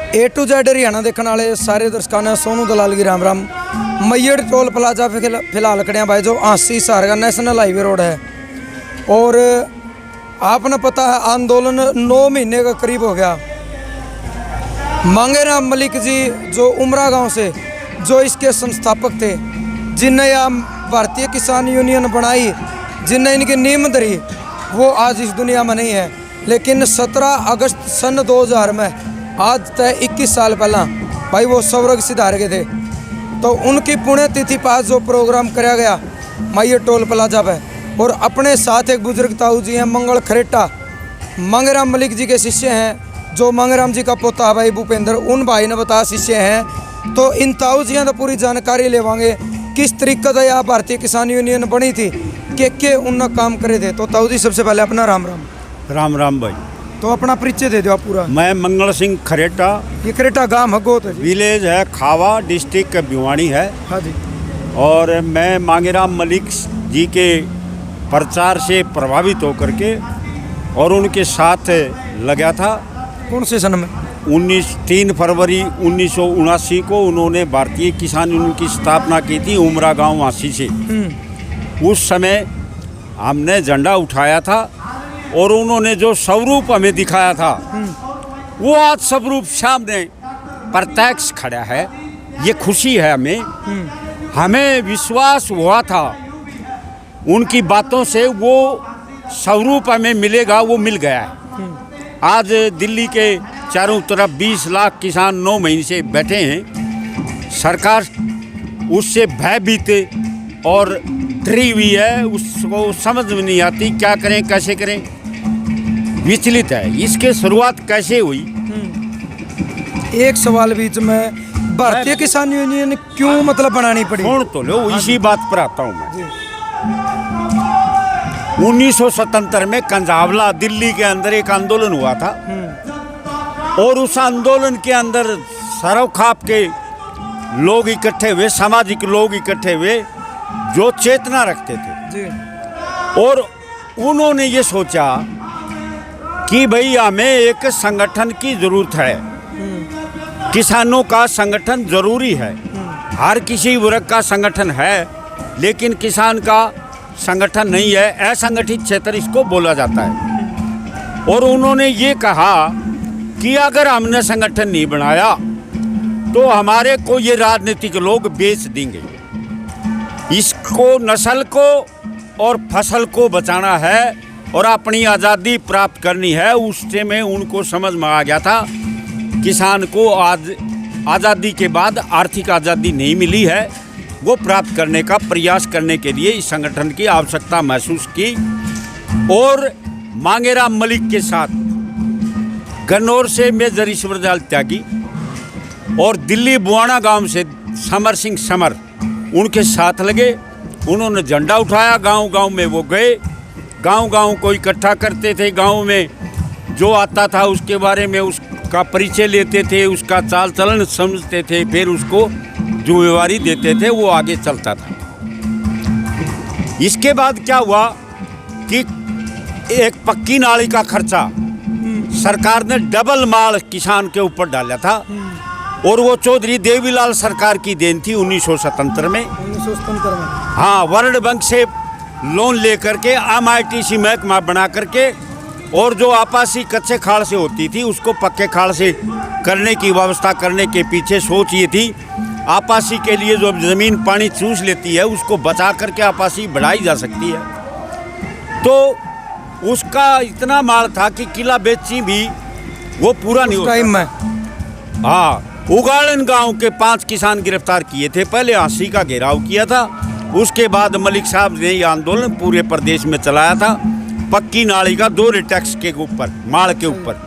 A to Z Haryana देखने वाले सारे दर्शकों ने सोनू दलाल की राम राम। मैयड़ टोल प्लाजा फिलहाल खड़े भाई जो आसी सारगा नेशनल हाईवे रोड है। और आपने पता है आंदोलन 9 महीने का करीब हो गया। मांगेराम मलिक जी जो उमरा गांव से जो इसके संस्थापक थे, जिनने यह भारतीय किसान यूनियन बनाई, जिनने इनकी नींव धरी, वो आज इस दुनिया में नहीं है। लेकिन 17 अगस्त सन 2000 में आज तक 21 साल पहला भाई वो स्वर्ग सिधार गए थे। तो उनकी पुण्यतिथि पास जो प्रोग्राम कराया गया मैयड़ टोल प्लाजा पे, और अपने साथ एक बुजुर्ग ताऊ जी हैं मंगल खरेटा, मांगेराम मलिक जी के शिष्य हैं, जो मांगेराम जी का पोता भाई भूपेंद्र, उन भाई ने बता शिष्य हैं। तो इन ताऊ जी तो पूरी जानकारी लेवांगे किस तरीके से यह भारतीय किसान यूनियन बनी थी, के उन काम करे थे। तो ताऊ जी सबसे पहले अपना राम राम। राम राम भाई। तो अपना परिचय दे दो आप पूरा। मैं मंगल सिंह खरेटा। ये खरेटा गांव है, गोत है, विलेज है खावा, डिस्ट्रिक्ट भिवानी है। हाँ जी। और मैं मांगेराम मलिक जी के प्रचार से प्रभावित होकर के और उनके साथ लगा था। कौन से सन में? 3 फरवरी 1979 को उन्होंने भारतीय किसान यूनियन की स्थापना की थी उमरा गांव वासी से। उस समय हमने झंडा उठाया था और उन्होंने जो स्वरूप हमें दिखाया था वो आज स्वरूप सामने प्रत्यक्ष खड़ा है। ये खुशी है हमें विश्वास हुआ था उनकी बातों से, वो स्वरूप हमें मिलेगा, वो मिल गया है। आज दिल्ली के चारों तरफ 20 लाख किसान 9 महीने से बैठे हैं। सरकार उससे भयभीत और डरी हुई है, उसको समझ में नहीं आती क्या करें कैसे करें, विचलित है। इसके शुरुआत कैसे हुई? एक सवाल बीच में, भारतीय किसान यूनियन क्यों मतलब बनानी पड़ी? सुन तो लो, इसी बात पर आता हूँ मैं। 1977 में कंजावला दिल्ली के अंदर एक आंदोलन हुआ था और उस आंदोलन के अंदर सरोखाप के लोग इकट्ठे हुए, सामाजिक लोग इकट्ठे हुए जो चेतना रखते थे जी। और उन्होंने ये सोचा कि भाई हमें एक संगठन की जरूरत है, किसानों का संगठन जरूरी है। हर किसी वर्ग का संगठन है लेकिन किसान का संगठन नहीं है, असंगठित क्षेत्र इसको बोला जाता है। और उन्होंने ये कहा कि अगर हमने संगठन नहीं बनाया तो हमारे को ये राजनीतिक लोग बेच देंगे। इसको नस्ल को और फसल को बचाना है और अपनी आज़ादी प्राप्त करनी है। उस समय उनको समझ में आ गया था किसान को आज आज़ादी के बाद आर्थिक आज़ादी नहीं मिली है, वो प्राप्त करने का प्रयास करने के लिए इस संगठन की आवश्यकता महसूस की। और मांगेराम मलिक के साथ गन्नौर से मेजर ईश्वरदयाल त्यागी और दिल्ली बुआना गांव से समर सिंह समर उनके साथ लगे। उन्होंने झंडा उठाया, गांव गांव में वो गए, गांव गांव को इकट्ठा करते थे, गांव में जो आता था उसके बारे में उसका परिचय लेते थे, उसका चाल चलन समझते थे, फिर उसको जिम्मेवारी देते थे, वो आगे चलता था। इसके बाद क्या हुआ कि एक पक्की नाली का खर्चा सरकार ने डबल माल किसान के ऊपर डाला था और वो चौधरी देवीलाल सरकार की देन थी 1977 में। 1977 में हाँ, वर्ल्ड बैंक से लोन लेकर के MITC महकमा बना करके, और जो आपासी कच्चे खाल से होती थी उसको पक्के खाल से करने की व्यवस्था करने के पीछे सोच ये थी आपासी के लिए जो ज़मीन पानी चूस लेती है उसको बचा करके आपासी बढ़ाई जा सकती है। तो उसका इतना माल था कि किला बेची भी वो पूरा नहीं होता टाइम में। हाँ, उगाड़न गांव के 5 किसान गिरफ्तार किए थे। पहले आसी का घेराव किया था, उसके बाद मलिक साहब ने ये आंदोलन पूरे प्रदेश में चलाया था। पक्की नाली का 2 टैक्स के ऊपर, माल के ऊपर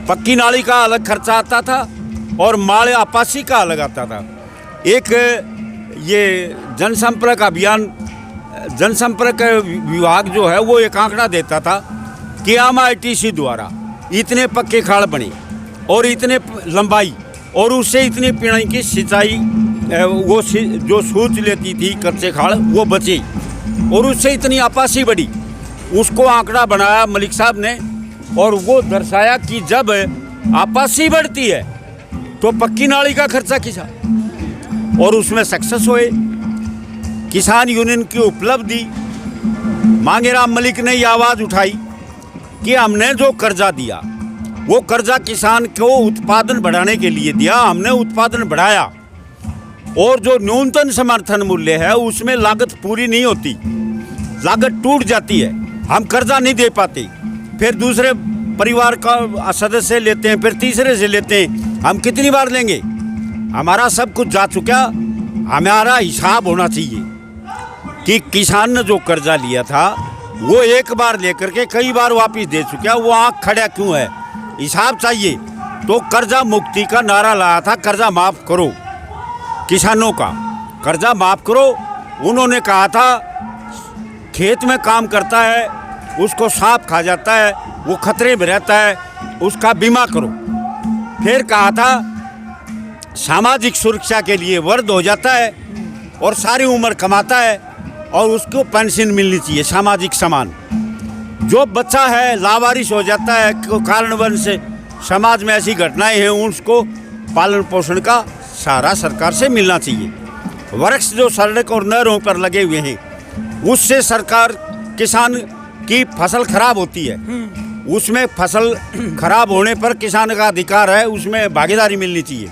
पक्की नाली का अलग खर्चा आता था और माल आपासी का अलग आता था। एक ये जनसंपर्क अभियान, जनसंपर्क विभाग जो है वो एक आंकड़ा देता था कि MITC द्वारा इतने पक्के खाल बने और इतने लंबाई और उससे इतनी पीढ़ी की सिंचाई वो जो सूच लेती थी कच्चे खाल वो बची और उससे इतनी आपासी बढ़ी। उसको आंकड़ा बनाया मलिक साहब ने और वो दर्शाया कि जब आपासी बढ़ती है तो पक्की नाली का खर्चा किसा, और उसमें सक्सेस हुए। किसान यूनियन की उपलब्धि, मांगेराम मलिक ने ये आवाज़ उठाई कि हमने जो कर्जा दिया वो कर्जा किसान को उत्पादन बढ़ाने के लिए दिया, हमने उत्पादन बढ़ाया, और जो न्यूनतम समर्थन मूल्य है उसमें लागत पूरी नहीं होती, लागत टूट जाती है, हम कर्जा नहीं दे पाते, फिर दूसरे परिवार का सदस्य लेते हैं, फिर तीसरे से लेते हैं, हम कितनी बार लेंगे, हमारा सब कुछ जा चुका। हमारा हिसाब होना चाहिए कि किसान ने जो कर्जा लिया था वो एक बार लेकर के कई बार वापस दे चुका, वो आँख खड़ा क्यों है, हिसाब चाहिए। तो कर्जा मुक्ति का नारा लाया था, कर्जा माफ़ करो, किसानों का कर्जा माफ़ करो। उन्होंने कहा था खेत में काम करता है उसको सांप खा जाता है, वो खतरे में रहता है, उसका बीमा करो। फिर कहा था सामाजिक सुरक्षा के लिए वर्द हो जाता है और सारी उम्र कमाता है और उसको पेंशन मिलनी चाहिए, सामाजिक समान। जो बच्चा है लावारिस हो जाता है कारणवश से, समाज में ऐसी घटनाएं हैं, उसको पालन पोषण का सहारा सरकार से मिलना चाहिए। वृक्ष जो सड़क और नहरों पर लगे हुए हैं उससे सरकार किसान की फसल खराब होती है, उसमें फसल खराब होने पर किसान का अधिकार है, उसमें भागीदारी मिलनी चाहिए।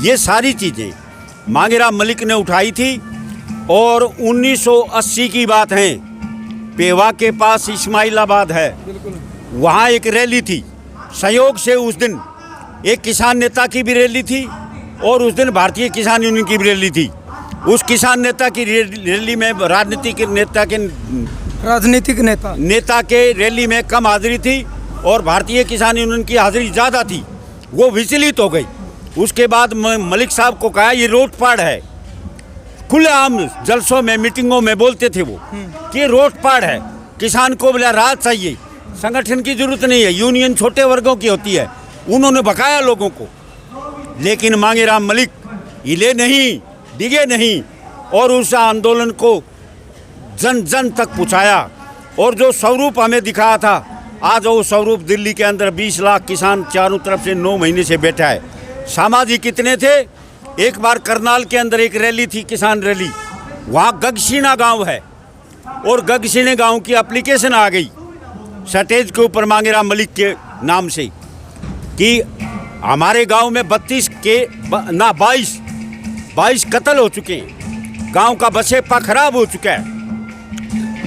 ये सारी चीज़ें मांगेराम मलिक ने उठाई थी। और 1980 की बात है, पेवा के पास इस्माइलाबाद है, वहाँ एक रैली थी। संयोग से उस दिन एक किसान नेता की भी रैली थी और उस दिन भारतीय किसान यूनियन की भी रैली थी। उस किसान नेता की रैली में राजनीतिक नेता के रैली में कम हाजिरी थी और भारतीय किसान यूनियन की हाजिरी ज़्यादा थी, वो विचलित हो गई। उसके बाद मलिक साहब को कहा ये रोटपाड़ है, खुलेआम जलसों में मीटिंगों में बोलते थे वो कि रोटपाड़ है, किसान को बोला राज चाहिए, संगठन की जरूरत नहीं है, यूनियन छोटे वर्गों की होती है। उन्होंने भगाया लोगों को, लेकिन मांगेराम मलिक हिले नहीं, डिगे नहीं और उस आंदोलन को जन जन तक पहुँचाया। और जो स्वरूप हमें दिखाया था, आज वो स्वरूप दिल्ली के अंदर 20 लाख किसान चारों तरफ से 9 महीने से बैठा है। सामाजिक कितने थे, एक बार करनाल के अंदर एक रैली थी, किसान रैली, वहाँ गगसीना गांव है और गगसीने गांव की एप्लीकेशन आ गई स्टेज के ऊपर मांगेराम मलिक के नाम से कि हमारे गांव में 22 कत्ल हो चुके हैं, गांव का बसेपा खराब हो चुका है,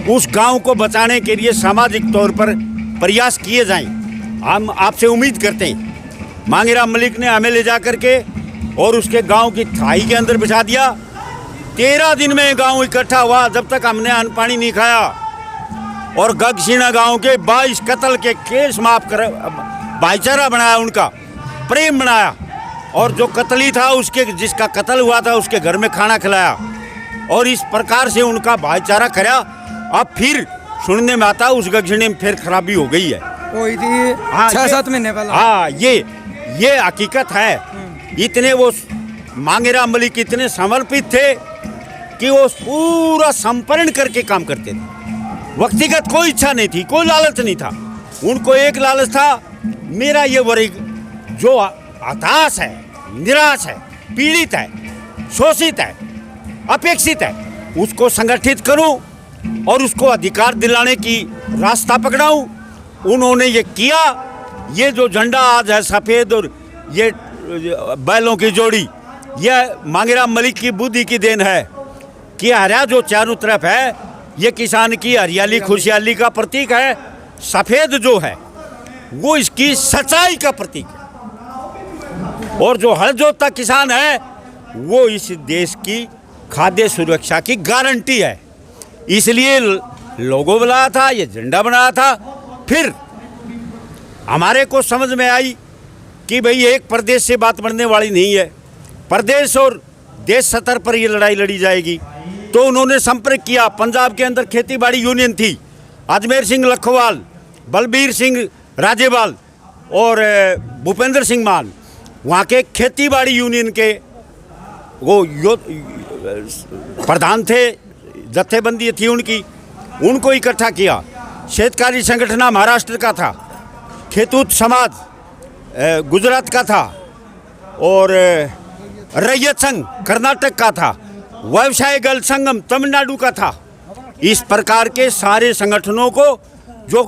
उस गांव को बचाने के लिए सामाजिक तौर पर प्रयास किए जाएं, हम आपसे उम्मीद करते हैं। मांगेराम मलिक ने हमें ले जा करके और उसके गांव की थाई के अंदर बिठा दिया। 13 दिन में गांव इकट्ठा हुआ, जब तक हमने अन्न पानी नहीं खाया, और गगसीना गांव के 22 कत्ल के केस माफ कर भाईचारा बनाया, उनका प्रेम बनाया, और जो कत्ली था उसके जिसका कत्ल हुआ था उसके घर में खाना खिलाया, और इस प्रकार से उनका भाईचारा कराया। अब फिर सुनने में आता उस गगसीने में फिर खराबी हो गई है, हुई थी 6-7 महीने पहले। हाँ, ये हकीकत है। इतने वो मांगेराम मलिक इतने समर्पित थे कि वो पूरा संपन्न करके काम करते थे, व्यक्तिगत कोई इच्छा नहीं थी, कोई लालच नहीं था। उनको एक लालच था, मेरा ये वर्ग जो हताश है, निराश है, पीड़ित है, शोषित है, अपेक्षित है, उसको संगठित करूं और उसको अधिकार दिलाने की रास्ता पकड़ाऊं। उन्होंने ये किया। ये जो झंडा आज है सफ़ेद और ये बैलों की जोड़ी, यह मांगेराम मलिक की बुद्धि की देन है कि हरा जो चारों तरफ है ये किसान की हरियाली खुशहाली का प्रतीक है। सफ़ेद जो है वो इसकी सच्चाई का प्रतीक है, और जो हर जोता किसान है वो इस देश की खाद्य सुरक्षा की गारंटी है। इसलिए लोगो बनाया था, ये झंडा बनाया था। फिर हमारे को समझ में आई कि भाई एक प्रदेश से बात बढ़ने वाली नहीं है, प्रदेश और देश स्तर पर ये लड़ाई लड़ी जाएगी। तो उन्होंने संपर्क किया। पंजाब के अंदर खेती बाड़ी यूनियन थी, अजमेर सिंह लखवाल, बलबीर सिंह राजेवाल और भूपेंद्र सिंह मान, वहाँ के खेती बाड़ी यूनियन के वो प्रधान थे, जत्थेबंदी थी उनकी, उनको इकट्ठा किया। शेतकारी संगठन महाराष्ट्र का था, खेतूत समाज गुजरात का था, और रैयत संघ कर्नाटक का था, व्यवसाय दल संगम तमिलनाडु का था। इस प्रकार के सारे संगठनों को जो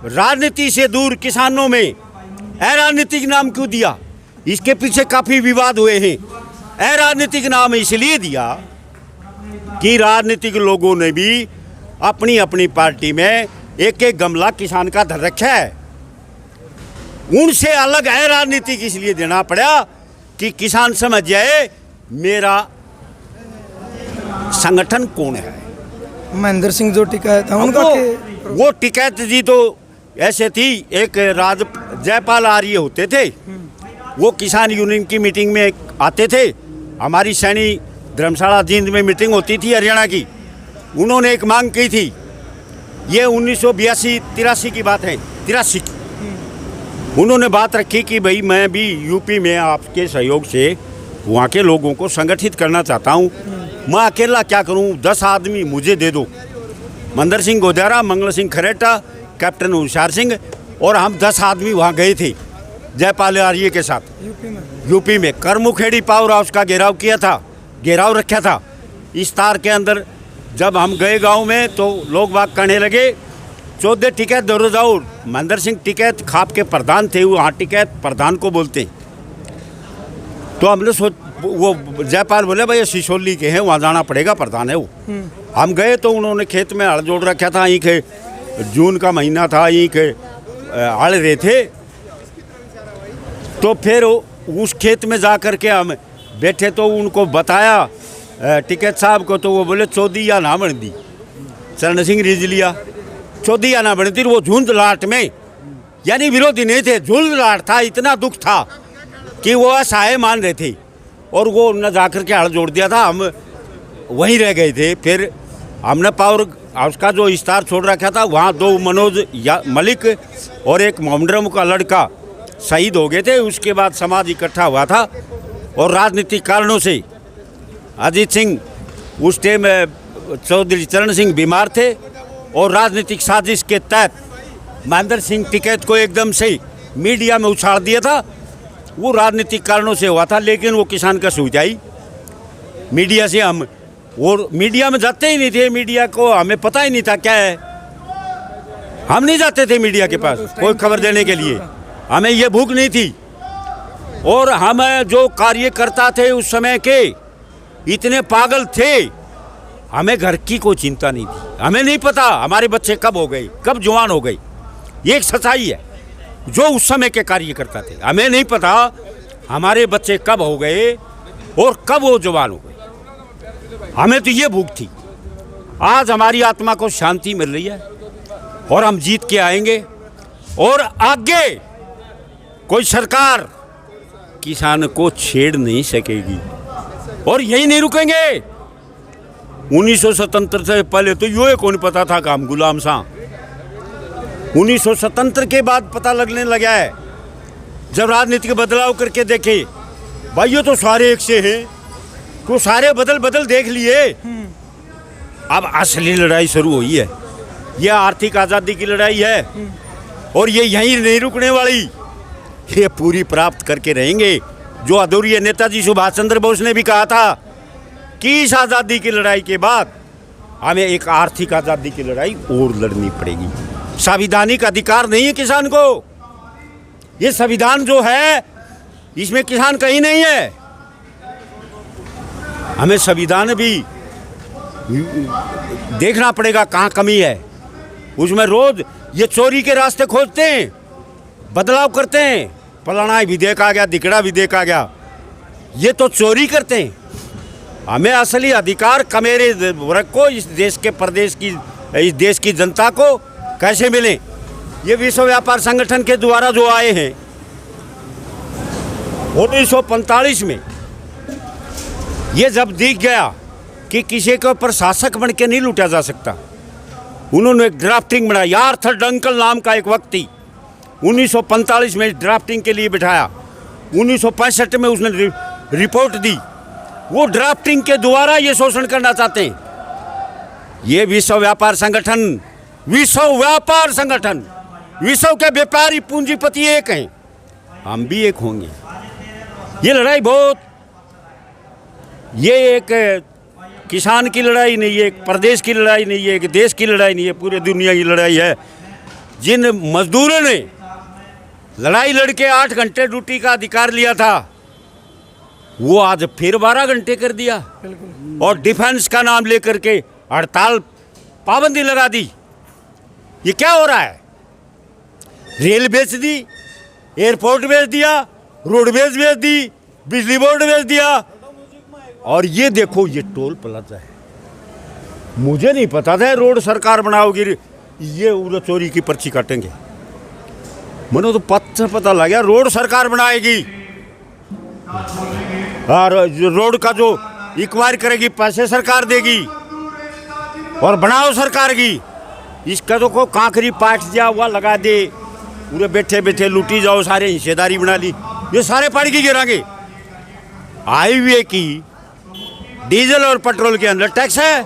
राजनीति से दूर किसानों में अराजनीतिक नाम क्यों दिया, इसके पीछे काफ़ी विवाद हुए हैं। अराजनीतिक नाम इसलिए दिया कि राजनीतिक लोगों ने भी अपनी अपनी पार्टी में एक एक गमला किसान का धर रखा है। उनसे अलग अराजनीतिक इसलिए देना पड़ा कि किसान समझ जाए मेरा संगठन कौन है। महेंद्र सिंह जो टिकैत था उनका वो टिकैत जी तो ऐसे थी, एक राज जयपाल आर्य होते थे, वो किसान यूनियन की मीटिंग में आते थे। हमारी सैनी धर्मशाला जींद में मीटिंग होती थी हरियाणा की। उन्होंने एक मांग की थी, ये 1982-83 की बात है, 83 की। उन्होंने बात रखी कि भाई मैं भी यूपी में आपके सहयोग से वहाँ के लोगों को संगठित करना चाहता हूँ, मैं अकेला क्या करूँ, 10 आदमी मुझे दे दो। मंदर सिंह गोदारा, मंगल सिंह खरेटा, कैप्टन होशियार सिंह और हम 10 आदमी वहाँ गए थे जयपाल आर्य के साथ। यूपी में करमुखेड़ी पावर हाउस का घेराव रखा था। इस तार के अंदर जब हम गए गांव में तो लोग बाग कहने लगे 14 टिकैत दौड़ जाओ। महेंद्र सिंह टिकैत खाप के प्रधान थे, वहाँ टिकैत प्रधान को बोलते हैं। तो हमने वो जयपाल बोले भाई सिसोली के हैं, वहाँ जाना पड़ेगा, प्रधान है वो। हम गए तो उन्होंने खेत में हल जोड़ रखा था, यहीं के जून का महीना था, यहीं के हल रहे थे। तो फिर उस खेत में जा कर के हम बैठे तो उनको बताया टिकैत साहब को, तो वो बोले चौधरी ना बन दी, चरण सिंह रिज लिया, चौधरी ना बनी थी। वो झुंझ लाट में, यानी विरोधी नहीं थे, झुंझ लाट था। इतना दुख था कि वो असहाय मान रहे थे और वो न जाकर के हल जोड़ दिया था। हम वहीं रह गए थे। फिर हमने पावर हाउस का जो विस्तार छोड़ रखा था, वहाँ 2 मनोज मलिक और एक मोहम्मद रमू का लड़का शहीद हो गए थे। उसके बाद समाज इकट्ठा हुआ था और राजनीतिक कारणों से अजीत सिंह उस टाइम चौधरी चरण सिंह बीमार थे और राजनीतिक साजिश के तहत महेंद्र सिंह टिकैत को एकदम से मीडिया में उछाल दिया था। वो राजनीतिक कारणों से हुआ था, लेकिन वो किसान का सूझाई मीडिया से हम और मीडिया में जाते ही नहीं थे। मीडिया को हमें पता ही नहीं था क्या है, हम नहीं जाते थे मीडिया के पास कोई खबर देने के लिए, हमें ये भूख नहीं थी। और हम जो कार्यकर्ता थे उस समय के इतने पागल थे, हमें घर की कोई चिंता नहीं थी। हमें नहीं पता हमारे बच्चे कब हो गए, कब जवान हो गए। ये एक सच्चाई है। जो उस समय के कार्यकर्ता थे, हमें नहीं पता हमारे बच्चे कब हो गए और कब वो जवान हो गए। हमें तो ये भूख थी। आज हमारी आत्मा को शांति मिल रही है और हम जीत के आएंगे और आगे कोई सरकार किसान को छेड़ नहीं सकेगी और यही नहीं रुकेंगे। 1977 से पहले तो ये कौन पता था कि हम गुलाम सा। 1977 के बाद पता लगने लगा है, जब राजनीति के बदलाव करके देखे, भाई ये तो सारे एक से हैं, तो सारे बदल देख लिए। अब असली लड़ाई शुरू हुई है। ये आर्थिक आज़ादी की लड़ाई है और ये यहीं नहीं रुकने वाली, ये पूरी प्राप्त करके रहेंगे। जो अधूरी नेताजी सुभाष चंद्र बोस ने भी कहा था कि इस आज़ादी की लड़ाई के बाद हमें एक आर्थिक आज़ादी की लड़ाई और लड़नी पड़ेगी। संवैधानिक अधिकार नहीं है किसान को। ये संविधान जो है इसमें किसान कहीं नहीं है। हमें संविधान भी देखना पड़ेगा कहाँ कमी है। उसमें रोज ये चोरी के रास्ते खोजते हैं, बदलाव करते हैं। फलाना विधेयक आ गया, दिकड़ा विधेयक आ गया, ये तो चोरी करते हैं। हमें असली अधिकार कमेरे वर्ग को, इस देश के प्रदेश की, इस देश की जनता को कैसे मिले। ये विश्व व्यापार संगठन के द्वारा जो आए हैं 1945 में, ये जब दिख गया कि किसी के ऊपर शासक बन के नहीं लूटा जा सकता, उन्होंने एक ड्राफ्टिंग बनाया। आर्थर डंकल नाम का एक व्यक्ति 1945 में ड्राफ्टिंग के लिए बिठाया। 1965 में उसने रिपोर्ट दी। वो ड्राफ्टिंग के द्वारा ये शोषण करना चाहते हैं। ये विश्व व्यापार संगठन, विश्व के व्यापारी पूंजीपति एक हैं, हम भी एक होंगे। ये लड़ाई बहुत, ये एक किसान की लड़ाई नहीं है, एक प्रदेश की लड़ाई नहीं है, एक देश की लड़ाई नहीं है, पूरे दुनिया की लड़ाई है। जिन मजदूरों ने लड़ाई लड़के 8 घंटे ड्यूटी का अधिकार लिया था, वो आज फिर 12 घंटे कर दिया और डिफेंस का नाम लेकर के हड़ताल पाबंदी लगा दी। ये क्या हो रहा है? रेल बेच दी, एयरपोर्ट बेच दिया, रोडवेज बेच दी, बिजली बोर्ड बेच दिया, और ये देखो ये टोल प्लाजा है। मुझे नहीं पता था रोड सरकार बनाओगी, ये उधर चोरी की पर्ची काटेंगे। मैंने तो पता लग गया रोड सरकार बनाएगी और रोड का जो इंक्वायरी करेगी पैसे सरकार देगी और बनाओ सरकार की। इसका तो को कांकरी पाट दिया हुआ लगा दे, पूरे बैठे बैठे लूटी जाओ, सारे हिस्सेदारी बना ली। ये सारे पाड़ की गिरांगे। हाईवे की डीजल और पेट्रोल के अंदर टैक्स है।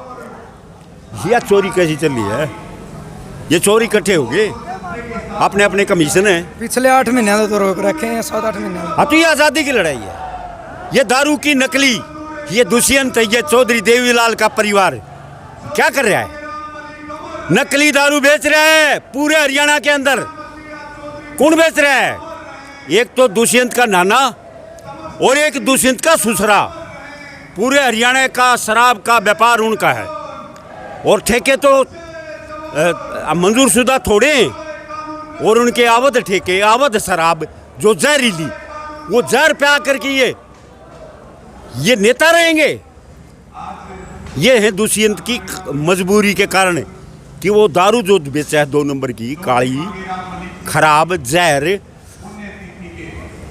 यह चोरी कैसी चल रही है? ये चोरी इकट्ठे हो गए, अपने अपने कमीशन है। पिछले 8 महीने तो रोक रखे हैं, 7-8 महीने। अब तो ये आज़ादी की लड़ाई है। ये दारू की नकली, ये दुष्यंत, ये चौधरी देवीलाल का परिवार क्या कर रहा है? नकली दारू बेच रहा है पूरे हरियाणा के अंदर। कौन बेच रहा है? एक तो दुष्यंत का नाना और एक दुष्यंत का ससुरा। पूरे हरियाणा का शराब का व्यापार उनका है और ठेके तो मंजूर शुदा थोड़े, और उनके अवध ठेके, अवध शराब जो जहरीली, वो जहर पे आकर के ये नेता रहेंगे। ये है दुष्यंत की मजबूरी के कारण कि वो दारू जो बेचा है 2 नंबर की, काली खराब जहर,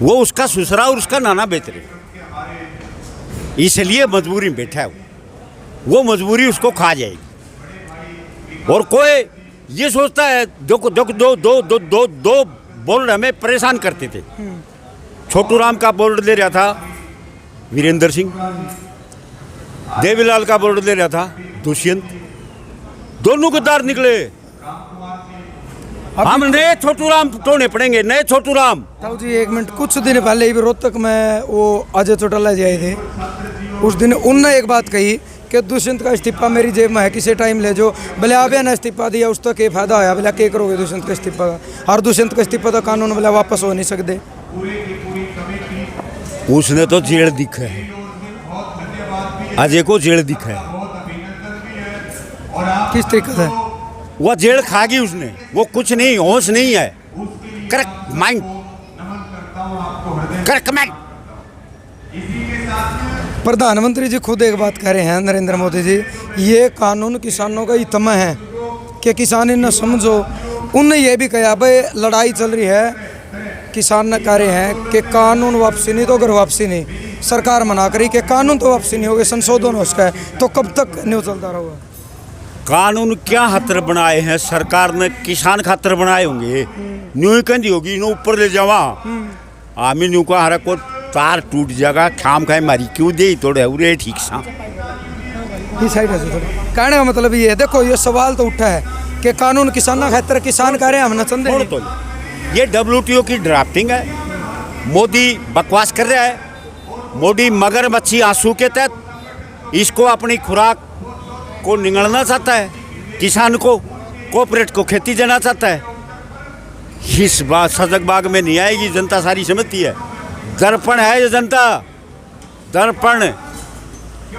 वो उसका ससुरा और उसका नाना बेच रहे, इसलिए मजबूरी में बैठा है। वो मजबूरी उसको खा जाएगी। और कोई ये सोचता है, दो बोर्ड हमें परेशान करते थे। छोटू राम का बोर्ड ले रहा था वीरेंद्र सिंह, देवीलाल का बोर्ड ले रहा था दुष्यंत। दोनों गद्दार निकले। हम नए छोटू राम ढूंढने पड़ेंगे, नए छोटू राम। ताऊ जी 1 मिनट, कुछ दिन पहले ही रोहतक में वो अजय चौटाला जी आए थे। उस दिन उनने एक बात कही कि दुष्यंत का इस्तीफा मेरी जेब में है, किसी टाइम ले जो। भले आप ने इस्तीफा दिया, उस तक क्या फायदा होया? भले क्या करोगे दुष्यंत का इस्तीफा का? और दुष्यंत का इस्तीफा तो कानून भले वापस हो नहीं सकते। उसने तो जेल दिखा है, अजय को जेल दिखा है। किस तरीके से? वो जेल खागी उसने, वो कुछ नहीं, होश नहीं है। Correct mind, correct mind. प्रधानमंत्री जी खुद एक बात कह रहे हैं, नरेंद्र मोदी जी, ये कानून किसानों का हितमा है कि किसान इन्हें समझो। उनने ये भी कहा भाई लड़ाई चल रही है, किसान ने कह रहे हैं कि कानून वापसी नहीं तो अगर वापसी नहीं, सरकार मना करी कि कानून तो वापसी नहीं होगी, संशोधन हो उसका है, तो कब तक नहीं चलता रहेगा? कानून क्या खातर बनाए हैं सरकार ने? किसान खातर बनाए होंगे। न्यू कहती होगी इन्हों ऊपर ले जावा, आमी न्यू को हरा को तार टूट जाएगा, खाम खाए मारी क्यों दे तोड़े उरे ठीक सा। ये साइड है थोड़ा कहने का मतलब ये है। देखो ये सवाल तो उठा है कि कानून किसान खातर, किसान कह रहे हैं हम न चंदे। तो ये WTO की ड्राफ्टिंग है। मोदी बकवास कर रहा है। मोदी मगरमच्छी आंसू के तहत इसको अपनी खुराक को निगलना चाहता है, किसान को, कोऑपरेट को खेती देना चाहता है। इस बात सजग बाग में नहीं आएगी, जनता सारी समझती है। दर्पण है ये जनता, दर्पण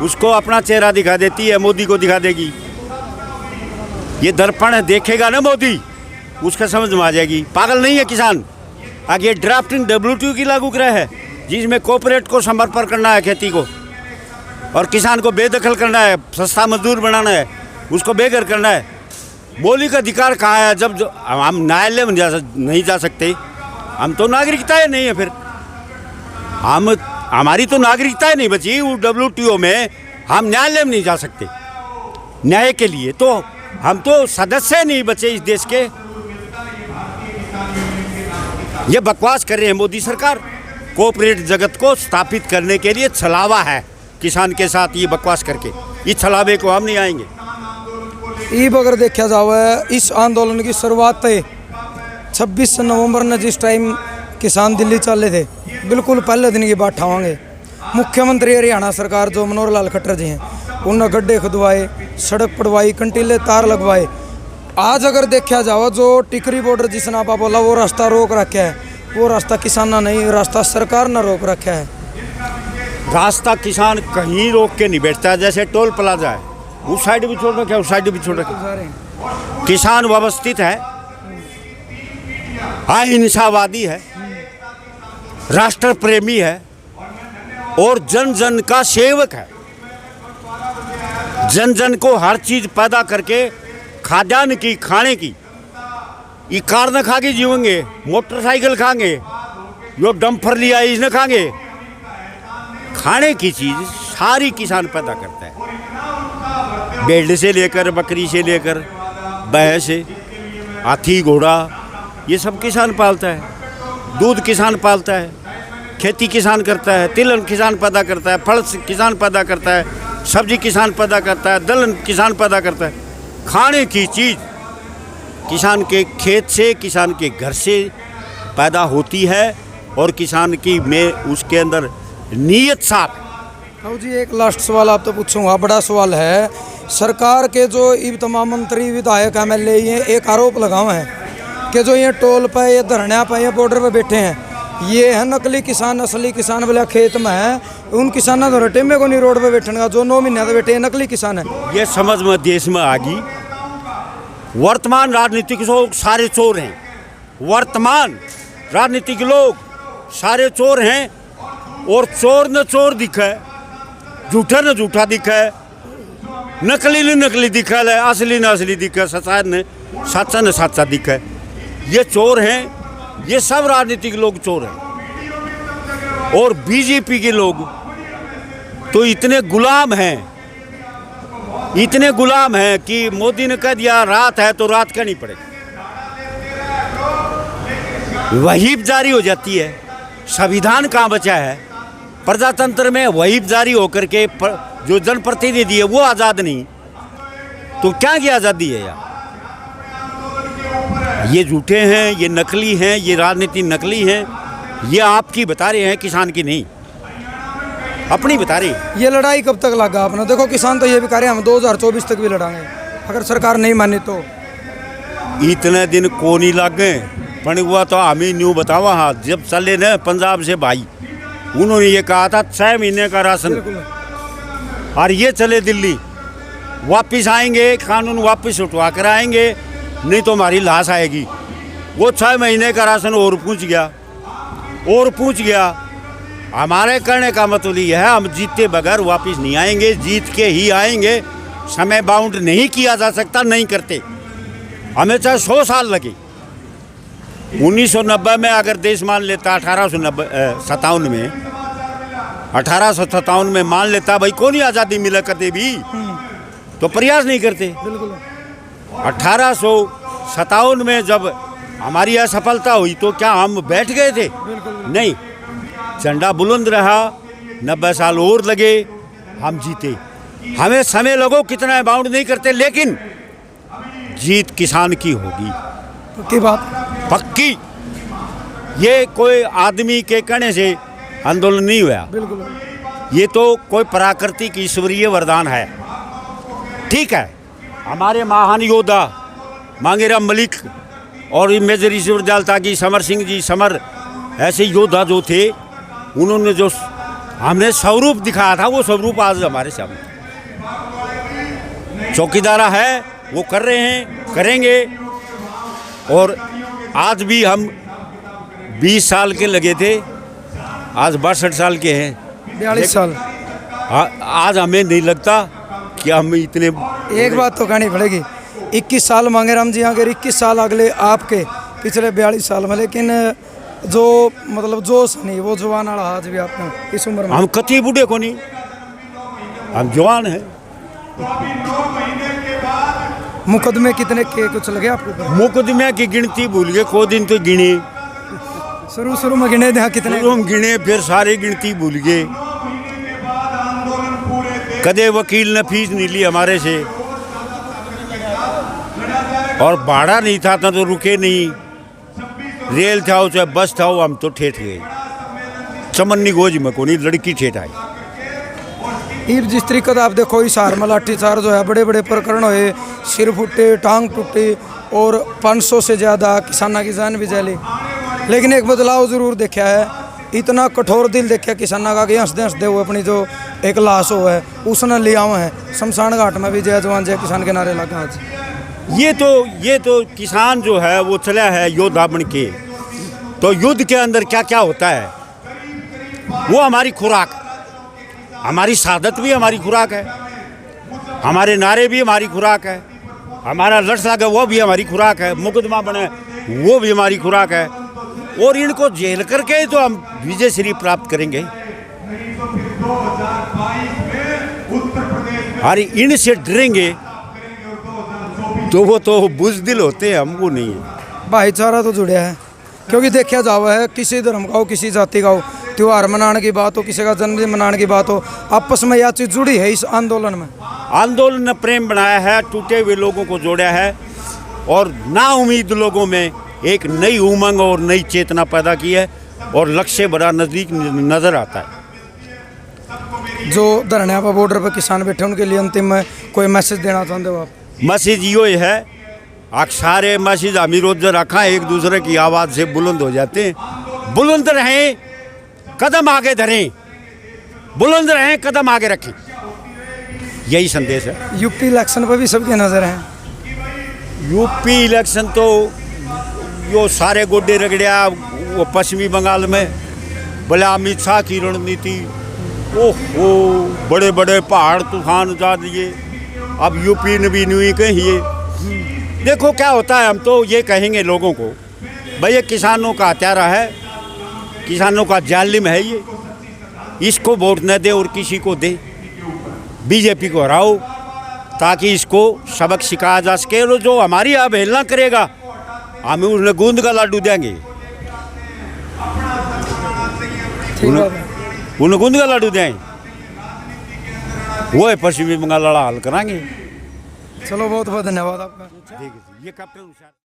उसको अपना चेहरा दिखा देती है, मोदी को दिखा देगी। ये दर्पण देखेगा ना मोदी, उसका समझ में आ जाएगी। पागल नहीं है किसान। आगे ड्राफ्टिंग WTO की लागू करा है, जिसमें कोऑपरेट को समर्पण करना है खेती को, और किसान को बेदखल करना है, सस्ता मजदूर बनाना है, उसको बेघर करना है। मौलिक अधिकार कहाँ है? जब हम न्यायालय में नहीं जा सकते, हम तो नागरिकता ही नहीं है। फिर हमारी तो नागरिकता ही नहीं बची। WTO में हम न्यायालय में नहीं जा सकते न्याय के लिए, तो हम तो सदस्य नहीं बचे इस देश के। ये बकवास कर रहे हैं मोदी सरकार। कोऑपरेट जगत को स्थापित करने के लिए छलावा है किसान के साथ, ये बकवास करके। इस छलावे को हम नहीं आएंगे। ईब अगर देखा जाए, इस आंदोलन की शुरुआत 26 नवंबर ने जिस टाइम किसान दिल्ली चले थे, बिल्कुल पहले दिन की बात ठावांगे। मुख्यमंत्री हरियाणा सरकार जो मनोहर लाल खट्टर जी हैं, उन्होंने गड्ढे खुदवाए, सड़क पड़वाई, कंटीले तार लगवाए। आज अगर देखा जाओ जो टिकरी बॉर्डर जिसने आपा बोला वो रास्ता रोक रखा है, वो रास्ता किसाना नहीं, रास्ता सरकार ने रोक रखा है। रास्ता किसान कहीं रोक के नहीं बैठता, जैसे टोल प्लाजा है, उस साइड भी छोड़ रखे, उस साइड भी छोड़ रखे। किसान व्यवस्थित है, अहिंसावादी है, राष्ट्र प्रेमी है और जन जन का सेवक है। जन जन को हर चीज पैदा करके खाद्यान्न की, खाने की, ये कार न खा के जीवेंगे, मोटरसाइकिल खाएंगे, जो डंपर लिया इसने खाएंगे। खाने की चीज सारी किसान पैदा करता है, भेड़ से लेकर बकरी से लेकर भैंस, हाथी, घोड़ा, ये सब किसान पालता है। दूध किसान पालता है, खेती किसान करता है, तिलहन किसान पैदा करता है, फल किसान पैदा करता है, सब्जी किसान पैदा करता है, दलहन किसान पैदा करता है। खाने की चीज़ किसान के खेत से, किसान के घर से पैदा होती है और किसान की में उसके अंदर नीयत साफ है। हाँ जी, एक लास्ट सवाल आप तो पूछूंगा, बड़ा सवाल है। सरकार के जो ये तमाम मंत्री, विधायक, MLA ये एक आरोप लगाए हैं कि जो ये टोल पे, ये धरने पे, ये बॉर्डर पे बैठे हैं, ये है नकली किसान, असली किसान बोले खेत में है। उन किसानों को टेमे को नहीं रोड पे बैठने का, जो 9 महीने से बैठे हैं नकली किसान है। ये समझ में देश में आ गई। वर्तमान राजनीतिक लोग सारे चोर हैं, वर्तमान राजनीतिक लोग सारे चोर हैं और चोर न चोर दिखा है, झूठा न झूठा दिखा है, नकली न नकली दिखा है, असली न असली दिखा है, सच्चा न सच्चा दिखा है। ये चोर हैं, ये सब राजनीतिक लोग चोर हैं। और बीजेपी के लोग तो इतने गुलाम हैं, इतने गुलाम हैं कि मोदी ने कह दिया रात है तो रात करनी पड़ेगी, वहीब जारी हो जाती है। संविधान कहाँ बचा है? प्रजातंत्र में वहीब जारी होकर के जो जनप्रतिनिधि है वो आज़ाद नहीं, तो क्या की आज़ादी है यार? ये झूठे हैं, ये नकली हैं, ये राजनीति नकली हैं। ये आपकी बता रहे हैं, किसान की नहीं, अपनी बता रही। ये लड़ाई कब तक लगा आपने? देखो किसान तो ये भी कह रहे हैं हम 2024 तक भी लड़ाएंगे अगर सरकार नहीं मानी तो। इतने दिन को नहीं लग गए, पण हुआ तो हम ही न्यू बतावा। हाँ, जब चले न पंजाब से भाई, उन्होंने ये कहा था 6 महीने का राशन, और ये चले दिल्ली, वापिस आएंगे, कानून वापस उठवा कर आएंगे, नहीं तो हमारी लाश आएगी। वो 6 महीने का राशन और पूछ गया। हमारे करने का मतलब ये है, हम जीते बगैर वापस नहीं आएंगे, जीत के ही आएंगे। समय बाउंड नहीं किया जा सकता, नहीं करते, हमें चाहे 100 साल लगे। 1990 में अगर देश मान लेता, 1857 में मान लेता भाई को नहीं आज़ादी मिला करते भी, तो प्रयास नहीं करते। 1857 में जब हमारी असफलता हुई तो क्या हम बैठ गए थे? नहीं, झंडा बुलंद रहा, 90 साल और लगे, हम जीते। हमें समय लगो कितना बाउंड नहीं करते, लेकिन जीत किसान की होगी, पक्की बात, पक्की। ये कोई आदमी के कहने से आंदोलन नहीं हुआ, ये तो कोई प्राकृतिक ईश्वरीय वरदान है। ठीक है, हमारे महान योद्धा मांगेराम मलिक और मेजर ईश्वर दयाल त्यागी, समर सिंह जी, समर, ऐसे योद्धा जो थे, उन्होंने जो हमने स्वरूप दिखाया था, वो स्वरूप आज हमारे सामने। चौकीदारा है, वो कर रहे हैं, करेंगे। और आज भी हम 20 साल के लगे थे, आज 62 साल के हैं, 42 साल। आज हमें नहीं लगता कि हम इतने। एक बात तो कहनी पड़ेगी, 21 साल मांगेराम जी अगर 21 साल अगले आपके पिछले 42 साल में, लेकिन जो मतलब जोश नहीं, वो जवान वाला आज भी आपने इस उम्र में। हम कति बूढ़े को नहीं, हम जवान हैं। मुकदमे कितने के कुछ लगे आपको? मुकदमे की गिनती भूल गए, को दिन तो गिने, शुरू में गिने थे कितने, हम गिने, फिर सारी गिनती भूल गए। कदे वकील ने फीस नहीं ली हमारे से, और भाड़ा नहीं था तो रुके नहीं। रेल था चाहे बस था हम तो ठेठ गए चमन्नी गोज में को नहीं लड़की ठेठ आई। ईब जिस तरीके का आप देखो इस हार में लाठीचार्ज जो है, बड़े बड़े प्रकरण हुए, सिर फुटे, टांग टूटी और 500 से ज़्यादा किसानों की जान भी जली। लेकिन एक बदलाव ज़रूर देखा है, इतना कठोर दिल देखा किसानों का कि हंसते हंसते हुए अपनी जो एक लाश हो है उसने लिया हुआ है। शमशान घाट में भी जय जवान जय किसान के नारे लगा आज। ये तो किसान जो है वो चला है योद्धा बन के। तो युद्ध के अंदर क्या क्या होता है, वो हमारी खुराक, हमारी शहादत भी हमारी खुराक है, हमारे नारे भी हमारी खुराक है, हमारा लड़साग है वो भी हमारी खुराक है, मुकदमा बने वो भी हमारी खुराक है। और इनको जेल करके तो हम विजय श्री प्राप्त करेंगे। अरे इनसे डरेंगे तो वो तो बुज़दिल होते हैं, हम वो नहीं है। भाईचारा तो जुड़ा है, क्योंकि देखा जावा है किसी धर्म का हो, किसी जाति का हो, त्यौहार मनाने की बात हो, किसी का जन्मदिन मनाने की बात हो, आपस में यह चीज़ जुड़ी है। इस आंदोलन में आंदोलन ने प्रेम बनाया है, टूटे हुए लोगों को जोड़ा है और नाउम्मीद लोगों में एक नई उमंग और नई चेतना पैदा की है और लक्ष्य बड़ा नज़दीक नज़र आता है। जो धरने पर बॉर्डर पर किसान बैठे उनके लिए अंतिम में कोई मैसेज देना चाहते हो आप? मैसेज यो है, सारे मैसेज अमीर रोजर रखा एक दूसरे की आवाज़ से बुलंद हो जाते हैं। बुलंद रहें, कदम आगे धरें, बुलंद रहें, कदम आगे रखें, यही संदेश है। यूपी इलेक्शन पर भी सबकी नज़र है। यूपी इलेक्शन तो यो सारे गोड्डे रगड़िया वो पश्चिमी बंगाल में, बोला अमित शाह की रणनीति, ओहो बड़े बड़े पहाड़ तूफान उठा दिए, अब यूपी ने भी नहीं कहिए। देखो क्या होता है, हम तो ये कहेंगे लोगों को, भाई ये किसानों का हत्यारा है, किसानों का जालिम है ये, इसको वोट न दे और किसी को दे, बीजेपी को हराओ ताकि इसको सबक सिखाया जा सके। और जो हमारी अवहेलना करेगा हमें उन्हें गूंद का लड्डू देंगे, उन्हें गूंद का लड्डू देंगे, वो है पश्चिमी बंगाल लड़ा हल कराएंगे। चलो बहुत बहुत धन्यवाद आपका। ठीक है, ये कैप्टन